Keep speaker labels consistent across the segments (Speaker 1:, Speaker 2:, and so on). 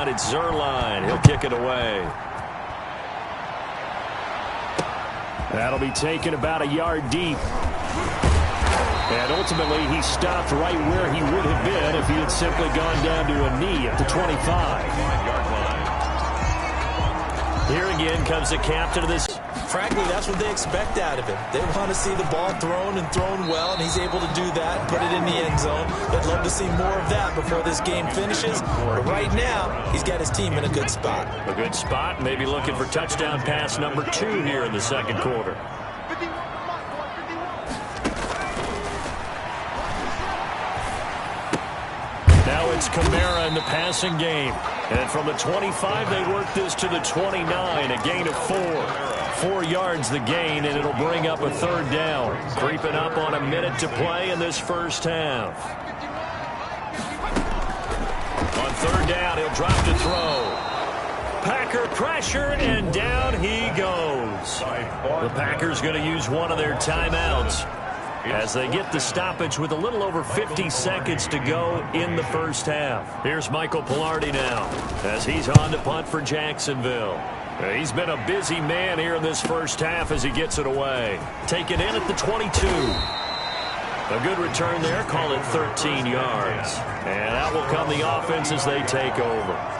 Speaker 1: down. It's Zerline. He'll kick it away. That'll be taken about a yard deep. And ultimately, he stopped right where he would have been if he had simply gone down to a knee at the 25. Here again comes the captain of this.
Speaker 2: Frankly, that's what they expect out of him. They want to see the ball thrown and thrown well, and he's able to do that and put it in the end zone. They'd love to see more of that before this game finishes. But right now, he's got his team in a good spot.
Speaker 1: A good spot, maybe looking for touchdown pass number 2 here in the second quarter. Now it's Kamara in the passing game. And from the 25, they work this to the 29, a gain of 4. 4 yards the gain, and it'll bring up a third down. Creeping up on a minute to play in this first half. On third down, he'll drop to throw. Packer pressure, and down he goes. The Packers going to use one of their timeouts as they get the stoppage with a little over 50 seconds to go in the first half. Here's Michael Pilardi now as he's on to punt for Jacksonville. He's been a busy man here in this first half as he gets it away. Taken in at the 22. A good return there, call it 13 yards. And out will come the offense as they take over.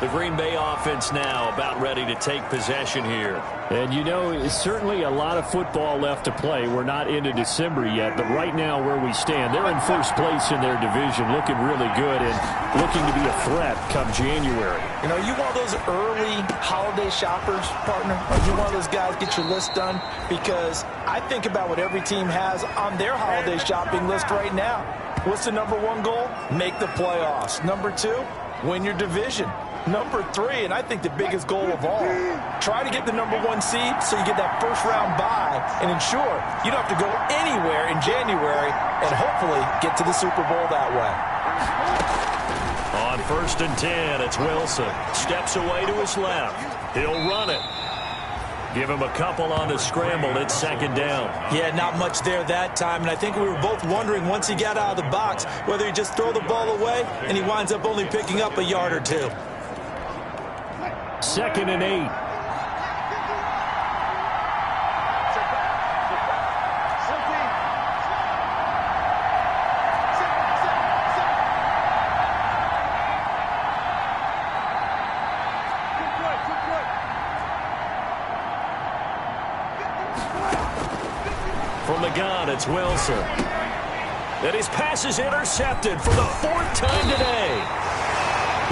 Speaker 1: The Green Bay offense now about ready to take possession here. And you know, it's certainly a lot of football left to play. We're not into December yet, but right now where we stand, they're in first place in their division, looking really good and looking to be a threat come January.
Speaker 2: You know, you one of those early holiday shoppers, partner? Are you one of those guys get your list done? Because I think about what every team has on their holiday shopping list right now. What's the number 1 goal? Make the playoffs. Number 2, win your division. Number 3, and I think the biggest goal of all, try to get the number 1 seed so you get that first-round bye and ensure you don't have to go anywhere in January and hopefully get to the Super Bowl that way.
Speaker 1: On 1st and 10, it's Wilson. Steps away to his left. He'll run it. Give him a couple on the scramble. It's second down.
Speaker 2: Yeah, not much there that time, and I think we were both wondering once he got out of the box whether he just throw the ball away and he winds up only picking up a yard or 2.
Speaker 1: 2nd and 8. From the gun, it's Wilson. And his pass is intercepted for the 4th time today.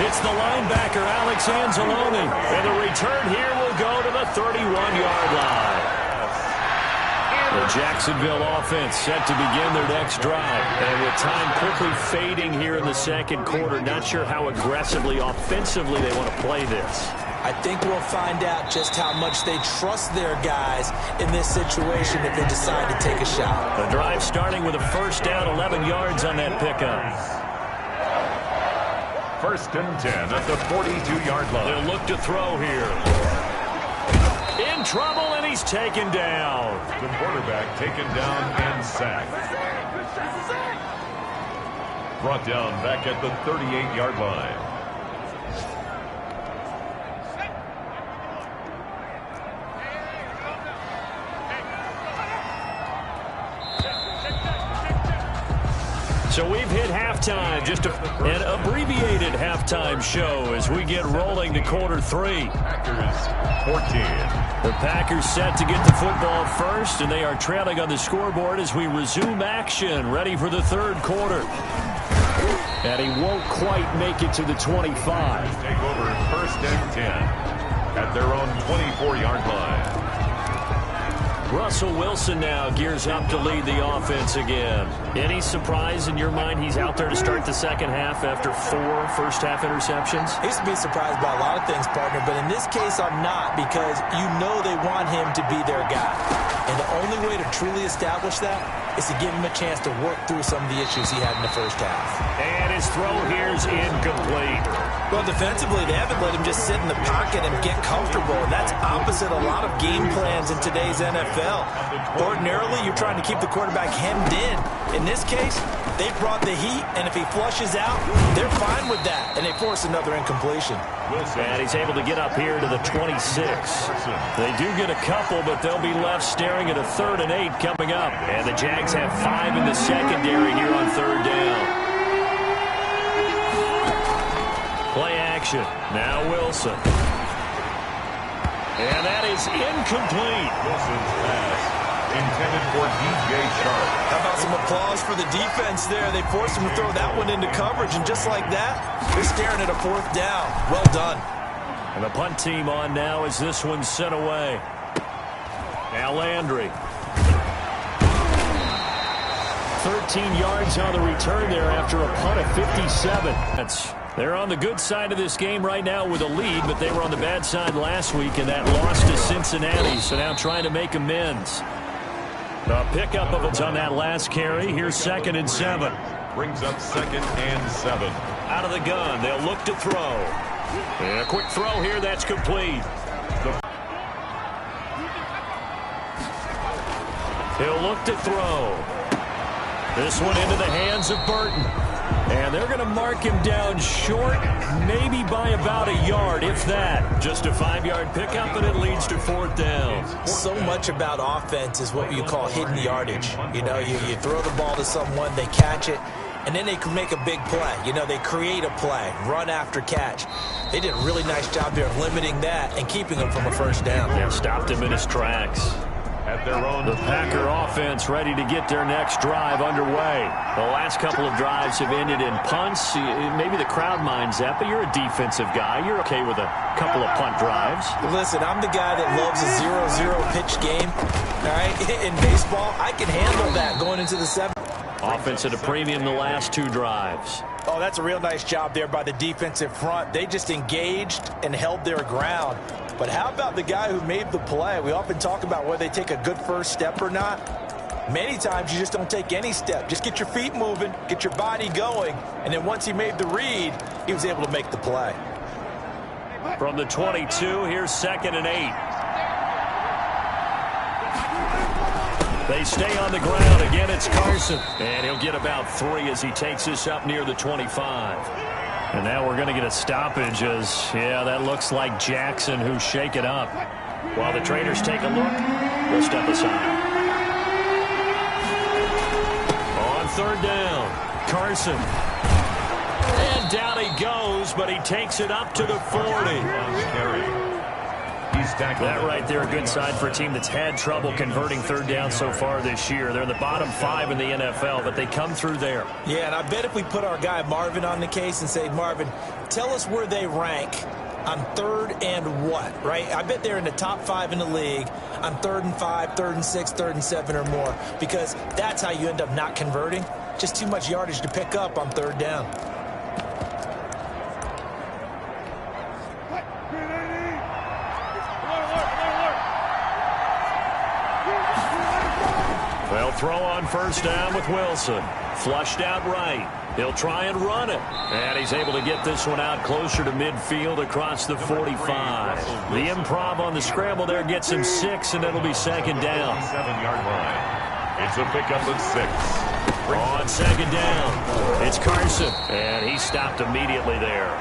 Speaker 1: It's the linebacker, Alex Anzalone. And the return here will go to the 31-yard line. The Jacksonville offense set to begin their next drive. And with time quickly fading here in the second quarter, not sure how aggressively, offensively they want to play this.
Speaker 2: I think we'll find out just how much they trust their guys in this situation if they decide to take a shot.
Speaker 1: The drive starting with a first down, 11 yards on that pickup.
Speaker 3: 1st and 10 at the 42-yard line.
Speaker 1: They'll look to throw here. In trouble, and he's taken down.
Speaker 3: The quarterback taken down and sacked. Brought down back at the 38-yard line.
Speaker 1: So we've hit halftime, just an abbreviated halftime show as we get rolling to quarter 3.
Speaker 3: Packers 14.
Speaker 1: The Packers set to get the football first, and they are trailing on the scoreboard as we resume action, ready for the third quarter. And he won't quite make it to the 25.
Speaker 3: Take over 1st and 10 at their own 24-yard line.
Speaker 1: Russell Wilson now gears up to lead the offense again. Any surprise in your mind he's out there to start the second half after 4 first-half interceptions?
Speaker 2: I used to be surprised by a lot of things, partner, but in this case I'm not, because you know they want him to be their guy. And the only way to truly establish that is to give him a chance to work through some of the issues he had in the first half.
Speaker 1: And his throw here is incomplete.
Speaker 2: Well, defensively, they haven't let him just sit in the pocket and get comfortable, and that's opposite a lot of game plans in today's NFL. Ordinarily, you're trying to keep the quarterback hemmed in. In this case, They brought the heat, and if he flushes out, they're fine with that, and they force another incompletion.
Speaker 1: And he's able to get up here to the 26. They do get a couple, but they'll be left staring at a 3rd and 8 coming up. And the Jags have 5 in the secondary here on 3rd down. Play action. Now Wilson. And that is incomplete.
Speaker 3: Wilson's pass intended for DJ Sharp.
Speaker 2: How about some applause for the defense there? They forced him to throw that one into coverage, and just like that, they're staring at a 4th down. Well done.
Speaker 1: And the punt team on now as this one's sent away. Now Landry. 13 yards on the return there after a punt of 57. They're on the good side of this game right now with a lead, but they were on the bad side last week, and that loss to Cincinnati, so now trying to make amends. A pickup of it on that last carry. Here's 2nd and 7.
Speaker 3: Brings up 2nd and 7.
Speaker 1: Out of the gun. They'll look to throw. And a quick throw here. That's complete. He'll look to throw. This one into the hands of Burton. And they're going to mark him down short, maybe by about a yard, if that. Just a 5-yard pickup, and it leads to 4th down.
Speaker 2: So much about offense is what you call hidden yardage. You know, you throw the ball to someone, they catch it, and then they can make a big play. You know, they create a play, run after catch. They did a really nice job there of limiting that and keeping him from a 1st down.
Speaker 1: Yeah, stopped him in his tracks.
Speaker 3: At their own
Speaker 1: The Packer offense ready to get their next drive underway. The last couple of drives have ended in punts. Maybe the crowd minds that, but you're a defensive guy. You're okay with a couple of punt drives.
Speaker 2: Listen, I'm the guy that loves a 0-0 pitch game. All right, in baseball, I can handle that going into the 7th.
Speaker 1: Offense at a premium the last 2 drives.
Speaker 2: Oh, that's a real nice job there by the defensive front. They just engaged and held their ground. But how about the guy who made the play? We often talk about whether they take a good first step or not. Many times you just don't take any step. Just get your feet moving, get your body going, and then once he made the read, he was able to make the play.
Speaker 1: From the 22, here's 2nd and 8. They stay on the ground. Again, it's Carson. And he'll get about 3 as he takes this up near the 25. And now we're going to get a stoppage as, yeah, that looks like Jackson who's shaken up. While the traders take a look, we'll step aside. On 3rd down, Carson. And down he goes, but he takes it up to the 40. That right there, a good sign for a team that's had trouble converting 3rd down so far this year. They're in the bottom 5 in the NFL, but they come through there.
Speaker 2: Yeah, and I bet if we put our guy Marvin on the case and say, Marvin, tell us where they rank on 3rd and what, right? I bet they're in the top 5 in the league on 3rd and 5, 3rd and 6, 3rd and 7 or more, because that's how you end up not converting. Just too much yardage to pick up on 3rd down.
Speaker 1: They'll throw on 1st down with Wilson. Flushed out right. He'll try and run it. And he's able to get this one out closer to midfield across the 45. The improv on the scramble there gets him 6, and it'll be 2nd down.
Speaker 3: 7-yard line. It's a pickup of 6.
Speaker 1: On 2nd down, it's Carson. And he stopped immediately there.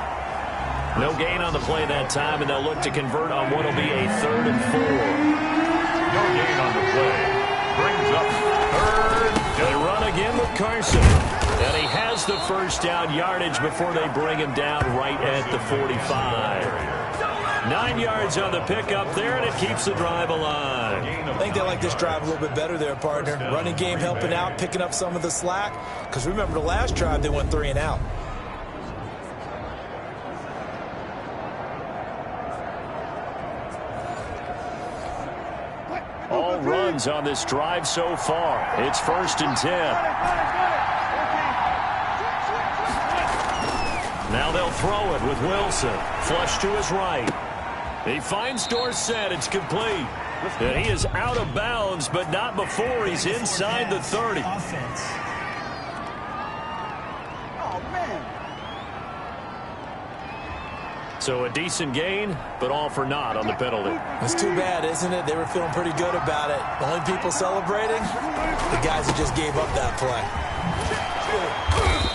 Speaker 1: No gain on the play that time, and they'll look to convert on what will be a 3rd and 4.
Speaker 3: No gain on the play. Brings up 3rd.
Speaker 1: They run again with Carson. And he has the 1st down yardage before they bring him down right at the 45. 9 yards on the pickup there, and it keeps the drive alive.
Speaker 2: I think they like this drive a little bit better there, partner. Running game helping out, picking up some of the slack. Because remember the last drive, they went 3 and out.
Speaker 1: All runs on this drive so far. It's 1st and 10. Now they'll throw it with Wilson. Flush to his right. He finds Dorsett. It's complete. And he is out of bounds, but not before he's inside the 30. So a decent gain, but all for naught on the penalty.
Speaker 2: It's too bad, isn't it? They were feeling pretty good about it. The only people celebrating, the guys who just gave up that play.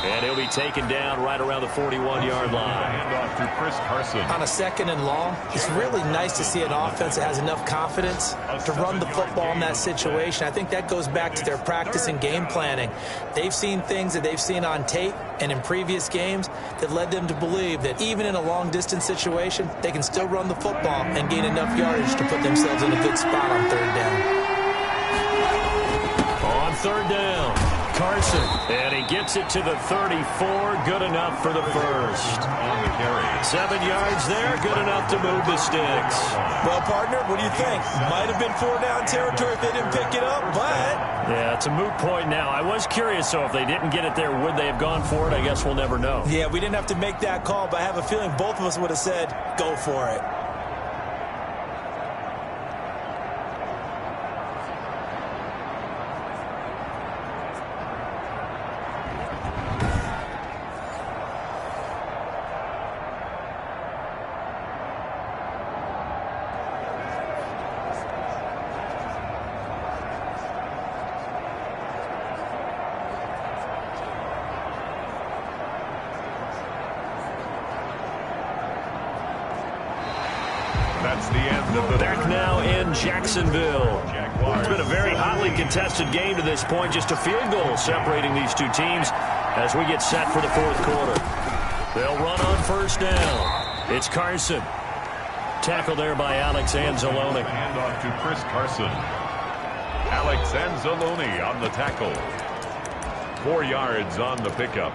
Speaker 1: And he'll be taken down right around the 41-yard line.
Speaker 3: Handoff to Chris Carson.
Speaker 2: On a 2nd and long, it's really nice to see an offense that has enough confidence to run the football in that situation. I think that goes back to their practice and game planning. They've seen things that they've seen on tape and in previous games that led them to believe that even in a long-distance situation, they can still run the football and gain enough yardage to put themselves in a good spot on 3rd down.
Speaker 1: On 3rd down, Carson, and he gets it to the 34, good enough for the first.
Speaker 3: On the carry.
Speaker 1: 7 yards there, good enough to move the sticks.
Speaker 2: Well, partner, what do you think? Might have been 4-down territory if they didn't pick it up, but...
Speaker 1: Yeah, it's a moot point now. I was curious, so if they didn't get it there, would they have gone for it? I guess we'll never know.
Speaker 2: Yeah, we didn't have to make that call, but I have a feeling both of us would have said, go for it.
Speaker 3: That's the end of the
Speaker 1: Back now in Jacksonville. It's been a very hotly contested game to this point. Just a field goal separating these two teams as we get set for the 4th quarter. They'll run on 1st down. It's Carson. Tackle there by Alex Anzalone.
Speaker 3: Handoff to Chris Carson. Alex Anzalone on the tackle. 4 yards on the pickup.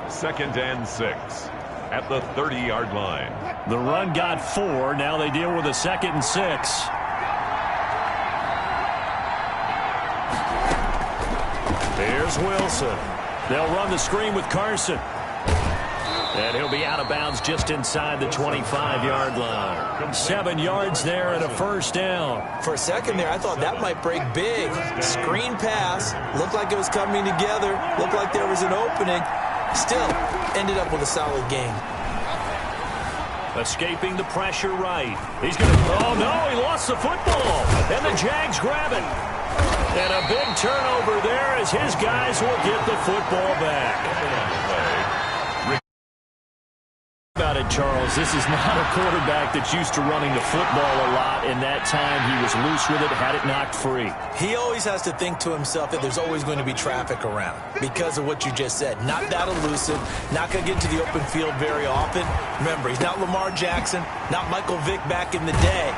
Speaker 3: 2nd and 6 at the 30-yard line.
Speaker 1: The run got 4. Now they deal with a 2nd and 6. Here's Wilson. They'll run the screen with Carson. And he'll be out of bounds just inside the 25-yard line. 7 yards there and a 1st down.
Speaker 2: For a second there, I thought that might break big. Screen pass. Looked like it was coming together. Looked like there was an opening. Still, ended up with a solid game.
Speaker 1: Escaping the pressure right. He's going to... Oh, no, he lost the football. And the Jags grab it. And a big turnover there as his guys will get the football back. About it, Charles. This is not a quarterback that's used to running the football a lot. In that time, he was loose with it, had it knocked free.
Speaker 2: He always has to think to himself that there's always going to be traffic around because of what you just said. Not that elusive, not going to get into the open field very often. Remember, he's not Lamar Jackson, not Michael Vick back in the day.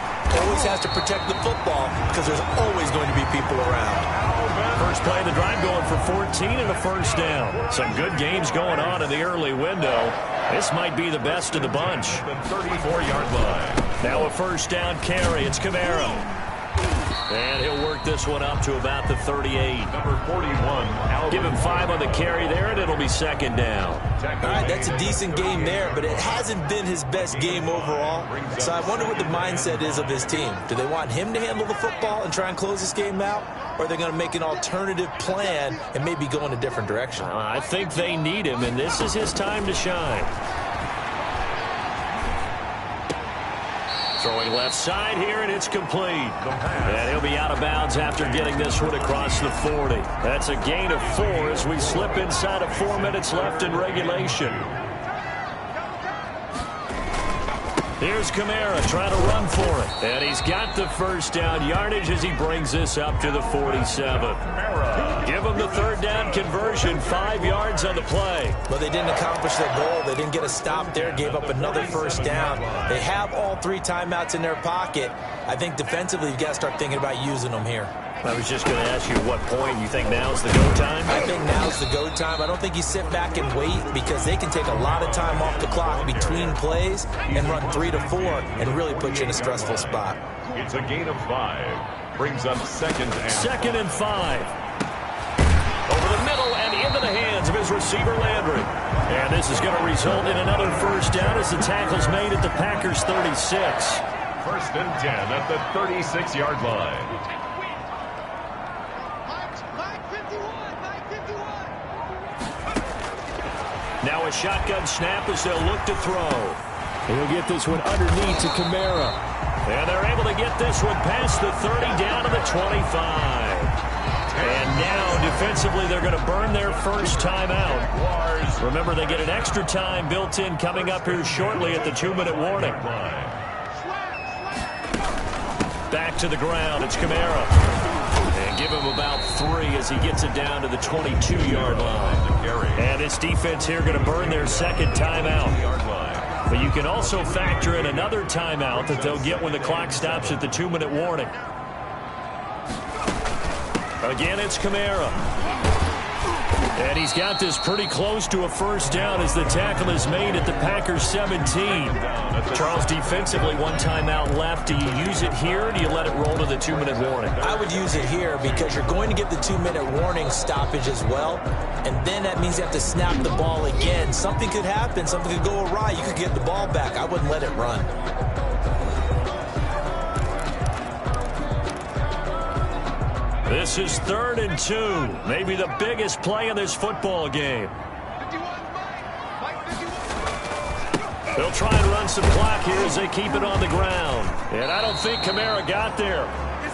Speaker 2: Always has to protect the football because there's always going to be people around.
Speaker 1: First play of the drive going for 14 and a 1st down. Some good games going on in the early window. This might be the best of the bunch.
Speaker 3: The 34-yard line.
Speaker 1: Now a 1st down carry. It's Camaro. And he'll work this one up to about the 38.
Speaker 3: Number 41.
Speaker 1: Give him 5 on the carry there, and it'll be 2nd down.
Speaker 2: All right, that's a decent game there, but it hasn't been his best game overall. So I wonder what the mindset is of his team. Do they want him to handle the football and try and close this game out? Or are they going to make an alternative plan and maybe go in a different direction?
Speaker 1: I think they need him, and this is his time to shine. Throwing left side here, and it's complete. And he'll be out of bounds after getting this one across the 40. That's a gain of 4 as we slip inside of 4 minutes left in regulation. Here's Kamara trying to run for it. And he's got the 1st down yardage as he brings this up to the 47. Give him the 3rd down conversion, 5 yards on the play.
Speaker 2: But they didn't accomplish their goal. They didn't get a stop there, gave up another 1st down. They have all 3 timeouts in their pocket. I think defensively you've got to start thinking about using them here.
Speaker 1: I was just going to ask you at what point you think now's the go time?
Speaker 2: I think now's the go time. I don't think you sit back and wait because they can take a lot of time off the clock between plays and run 3 to 4 and really put you in a stressful spot.
Speaker 3: It's a gain of 5. Brings up 2nd and
Speaker 1: 2nd and 5. Over the middle and into the hands of his receiver Landry. And this is going to result in another 1st down as the tackle's made at the Packers 36.
Speaker 3: 1st and 10 at the 36-yard line.
Speaker 1: Now a shotgun snap as they'll look to throw. He'll get this one underneath to Kamara. And they're able to get this one past the 30 down to the 25. And now, defensively, they're going to burn their first timeout. Remember, they get an extra time built in coming up here shortly at the 2-minute warning. Back to the ground. It's Kamara. And give him about 3 as he gets it down to the 22-yard line. And this defense here going to burn their second timeout. But you can also factor in another timeout that they'll get when the clock stops at the 2-minute warning. Again, it's Kamara. And he's got this pretty close to a first down as the tackle is made at the Packers 17. Charles, defensively, 1 timeout left. Do you use it here, or do you let it roll to the 2-minute warning?
Speaker 2: I would use it here because you're going to get the 2-minute warning stoppage as well. And then that means you have to snap the ball again. Something could happen. Something could go awry. You could get the ball back. I wouldn't let it run.
Speaker 1: This is 3rd and 2. Maybe the biggest play in this football game. They'll try and run some clock here as they keep it on the ground. And I don't think Kamara got there.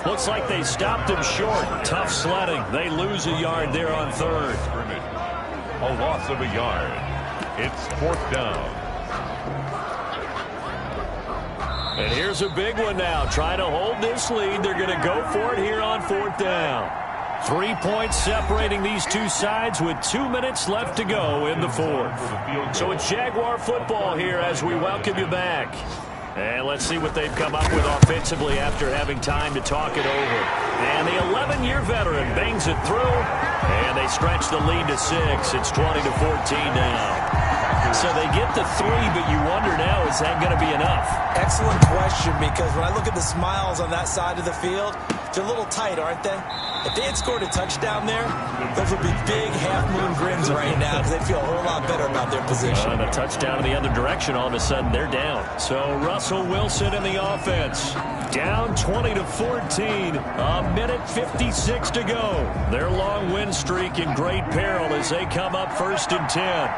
Speaker 1: Looks like they stopped him short. Tough sledding. They lose a yard there on 3rd.
Speaker 3: A loss of a yard. It's 4th down.
Speaker 1: And here's a big one now. Trying to hold this lead. They're going to go for it here on 4th down. 3 points separating these two sides with 2 minutes left to go in the 4th. So it's Jaguar football here as we welcome you back. And let's see what they've come up with offensively after having time to talk it over. And the 11-year veteran bangs it through. And they stretch the lead to 6. It's 20-14 now. So they get the 3, but you wonder now, is that going to be enough?
Speaker 2: Excellent question, because when I look at the smiles on that side of the field, they're a little tight, aren't they? If they had scored a touchdown there, those would be big half-moon grins right now because they feel a whole lot better about their position.
Speaker 1: And a touchdown in the other direction, all of a sudden they're down. So Russell Wilson in the offense. Down 20-14, a minute 56 to go. Their long win streak in great peril as they come up 1st and 10.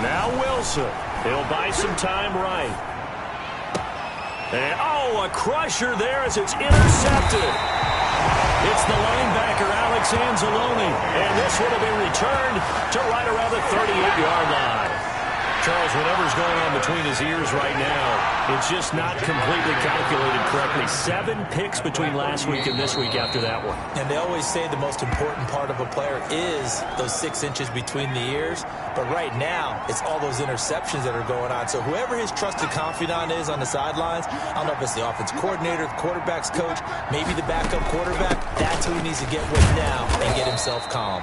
Speaker 1: Now Wilson. He'll buy some time right. And, oh, a crusher there as it's intercepted. It's the linebacker, Alex Anzalone. And this one will be returned to right around the 38-yard line. Charles, whatever's going on between his ears right now, it's just not completely calculated correctly. 7 picks between last week and this week after that one.
Speaker 2: And they always say the most important part of a player is those 6 inches between the ears. But right now, it's all those interceptions that are going on. So whoever his trusted confidant is on the sidelines, I don't know if it's the offense coordinator, the quarterback's coach, maybe the backup quarterback, that's who he needs to get with now and get himself calm.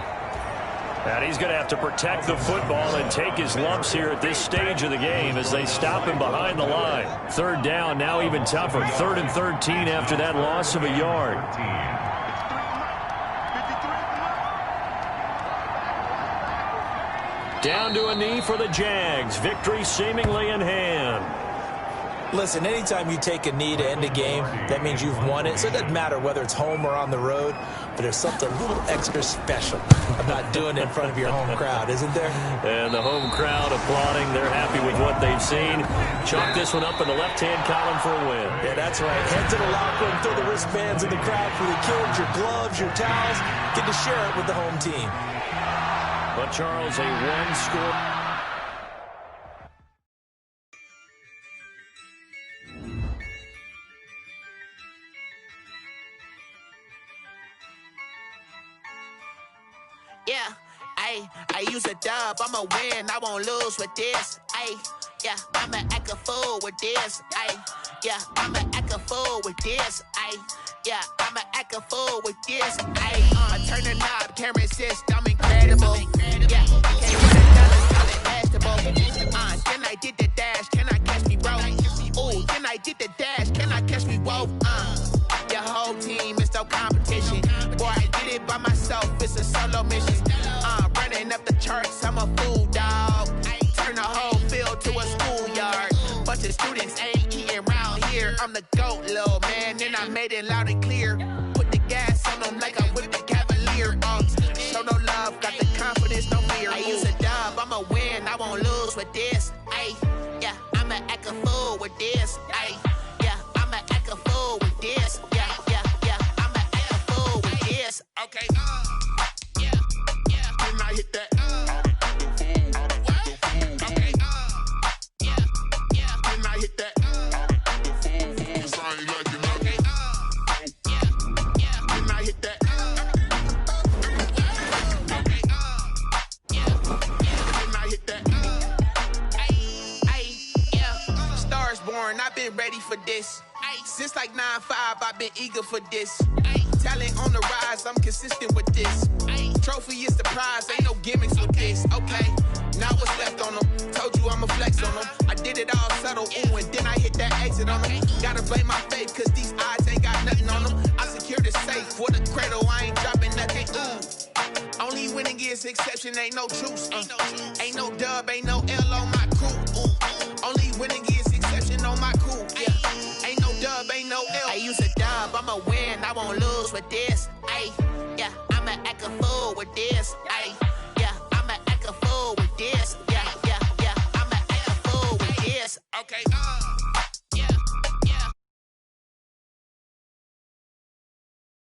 Speaker 1: And he's going to have to protect the football and take his lumps here at this stage of the game as they stop him behind the line. 3rd down, now even tougher. 3rd and 13 after that loss of a yard. Down to a knee for the Jags. Victory seemingly in hand.
Speaker 2: Listen, anytime you take a knee to end a game, that means you've won it. So it doesn't matter whether it's home or on the road, but there's something a little extra special about doing it in front of your home crowd, isn't there?
Speaker 1: And the home crowd applauding. They're happy with what they've seen. Chalk this one up in the left-hand column for a win.
Speaker 2: Yeah, that's right. Head to the locker room, throw the wristbands in the crowd for the kids, your gloves, your towels. Get to share it with the home team.
Speaker 1: But, Charles, a one-score...
Speaker 4: Yeah, I use a dub, I'ma win, I won't lose with this. Yeah, I'ma act a fool with this. Yeah, I'ma act a fool with this. Yeah, I'ma act a fool with this. I turn the knob, can't resist, I'm incredible. Yeah, can't get it done, it's not vegetable. Then I did the dash, can I catch me, bro? Ooh, then I did the dash, can I catch me, whoa? Your whole team is no competition. Boy, I did it by myself, it's a solo mission. Running up the charts, I'm a fool, dog. Turn the whole field to a schoolyard. Bunch of students ain't eating around here. I'm the GOAT, little man, and I made it loud and clear. Put the gas on them like I'm with the Cavalier. Show no love, got the confidence, no fear. I use a dub, I'ma win, I won't lose with this. Yeah, I'ma act a fool with this. Ay, yeah, I'ma act a fool with this. Yeah, yeah, yeah, I'ma act a fool with this. Okay, yeah, yeah. Then I hit that. Okay, yeah, yeah. Then I hit that. Okay, yeah, yeah. Then I hit that. Okay, yeah, yeah. Then I hit that. Ay, yeah. Stars born, I've been ready for this. Since like 9-5, I've been eager for this. Talent on the rise, I'm consistent with this. Trophy is the prize, ain't no gimmicks with this. Okay, now what's left on them? Told you I'ma flex on them. I did it all subtle, ooh, and then I hit that exit on them. Gotta blame my faith, cause these odds ain't got nothing on them. I secured the safe for the cradle, I ain't dropping nothing, ooh. Only winning is exception, ain't no truce. Ain't no dub, ain't no L on my crew. Ooh. Only winning is exception on my crew. Yeah. Ain't no dub, ain't no L. I use a dub, I'ma win, I won't lose with this. Ay, yeah, I'ma act a fool with this. Ay, yeah, I'ma act a fool with this. Yeah, yeah, yeah, I'ma act a fool with this. Okay.